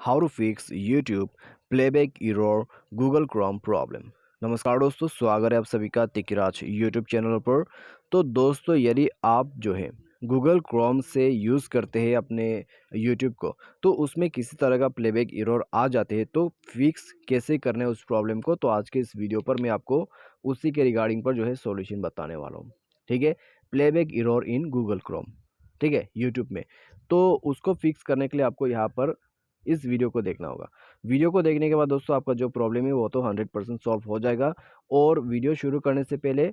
How to fix YouTube playback error Google Chrome problem. नमस्कार दोस्तों, स्वागत है आप सभी का तिकराज यूट्यूब चैनल पर। तो दोस्तों, यदि आप जो है गूगल क्रोम से यूज़ करते हैं अपने यूट्यूब को, तो उसमें किसी तरह का प्लेबैक एरर आ जाते हैं, तो फिक्स कैसे करना है उस प्रॉब्लम को, तो आज के इस वीडियो पर मैं आपको उसी के रिगार्डिंग पर जो है सॉल्यूशन बताने वाला हूँ। ठीक है, playback error in Google Chrome, ठीक है, यूट्यूब में। तो उसको फिक्स करने के लिए आपको यहाँ पर इस वीडियो को देखना होगा। वीडियो को देखने के बाद दोस्तों आपका जो प्रॉब्लम है वो तो 100% सॉल्व हो जाएगा। और वीडियो शुरू करने से पहले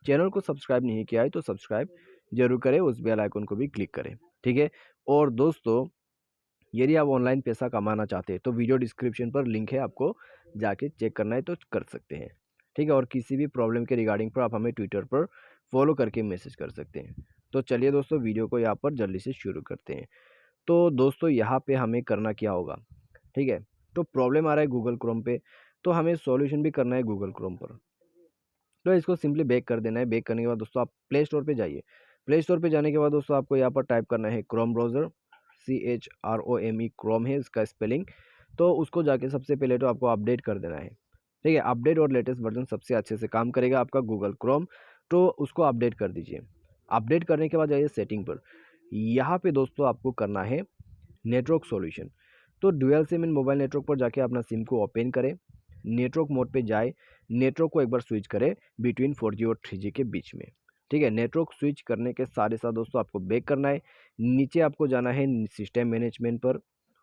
चैनल को सब्सक्राइब नहीं किया है तो सब्सक्राइब जरूर करें, उस बेल आइकन को भी क्लिक करें। ठीक है, और दोस्तों यदि आप ऑनलाइन पैसा कमाना चाहते हैं तो वीडियो डिस्क्रिप्शन पर लिंक है, आपको जाके चेक करना है तो कर सकते हैं। ठीक है, और किसी भी प्रॉब्लम के रिगार्डिंग पर आप हमें ट्विटर पर फॉलो करके मैसेज कर सकते हैं। तो चलिए दोस्तों, वीडियो को यहाँ पर जल्दी से शुरू करते हैं। तो दोस्तों यहाँ पे हमें करना क्या होगा, ठीक है। तो प्रॉब्लम आ रहा है गूगल क्रोम पे, तो हमें सॉल्यूशन भी करना है गूगल क्रोम पर। तो इसको सिंपली बैक कर देना है। बैक करने के बाद दोस्तों आप प्ले स्टोर पे जाइए। प्ले स्टोर पे जाने के बाद दोस्तों आपको यहाँ पर टाइप करना है क्रोम ब्राउज़र, CHROME क्रोम है इसका स्पेलिंग। तो उसको जाके सबसे पहले तो आपको अपडेट कर देना है। ठीक है, अपडेट और लेटेस्ट वर्जन सबसे अच्छे से काम करेगा आपका गूगल क्रोम, तो उसको अपडेट कर दीजिए। अपडेट करने के बाद जाइए सेटिंग पर। यहाँ पे दोस्तों आपको करना है नेटवर्क सॉल्यूशन। तो डुअल सिम इन मोबाइल नेटवर्क पर जाके अपना सिम को ओपन करें, नेटवर्क मोड पे जाए, नेटवर्क को एक बार स्विच करें बिटवीन 4G और 3G के बीच में। ठीक है, नेटवर्क स्विच करने के साथ ही साथ दोस्तों आपको बैक करना है। नीचे आपको जाना है सिस्टम मैनेजमेंट पर,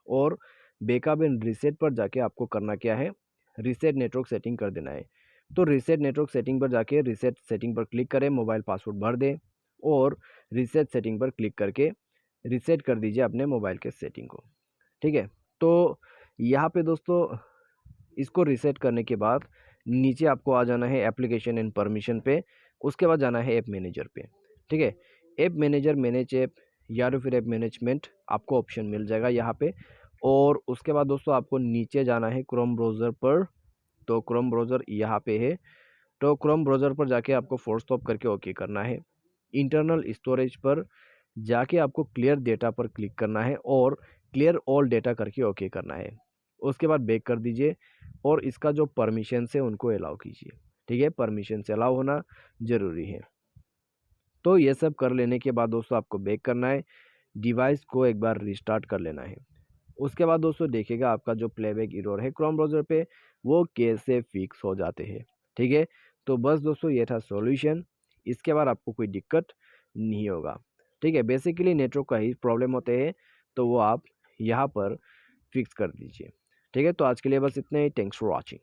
और बैकअप एंड रीसेट पर जाके आपको करना क्या है, रीसेट नेटवर्क सेटिंग कर देना है। तो रीसेट नेटवर्क सेटिंग पर जाके रीसेट सेटिंग पर क्लिक करें, मोबाइल पासवर्ड भर दें और रीसेट सेटिंग पर क्लिक करके रीसेट कर दीजिए अपने मोबाइल के सेटिंग को। ठीक है, तो यहाँ पे दोस्तों इसको रीसेट करने के बाद नीचे आपको आ जाना है एप्लीकेशन एंड परमिशन पे, उसके बाद जाना है ऐप मैनेजर पे। ठीक है, ऐप मैनेजर, मैनेज ऐप या तो फिर ऐप मैनेजमेंट आपको ऑप्शन मिल जाएगा यहाँ पे। और उसके बाद दोस्तों आपको नीचे जाना है क्रोम ब्राउज़र पर। तो क्रोम ब्राउज़र यहाँ पे है, तो क्रोम ब्राउज़र पर जाके आपको फोर्स स्टॉप करके ओके करना है। इंटरनल स्टोरेज पर जाके आपको क्लियर डेटा पर क्लिक करना है और क्लियर ऑल डेटा करके ओके करना है। उसके बाद बैक कर दीजिए और इसका जो परमिशन है उनको अलाउ कीजिए। ठीक है, परमिशन से अलाउ होना ज़रूरी है। तो ये सब कर लेने के बाद दोस्तों आपको बैक करना है, डिवाइस को एक बार रिस्टार्ट कर लेना है। उसके बाद दोस्तों देखिएगा आपका जो प्लेबैक एरर है क्रोम ब्राउज़र पे वो कैसे फिक्स हो जाते हैं। ठीक है, तो बस दोस्तों ये था सॉल्यूशन। इसके बाद आपको कोई दिक्कत नहीं होगा। ठीक है, बेसिकली नेटवर्क का ही प्रॉब्लम होते हैं, तो वो आप यहाँ पर फिक्स कर दीजिए। ठीक है, तो आज के लिए बस इतना ही। Thanks for watching.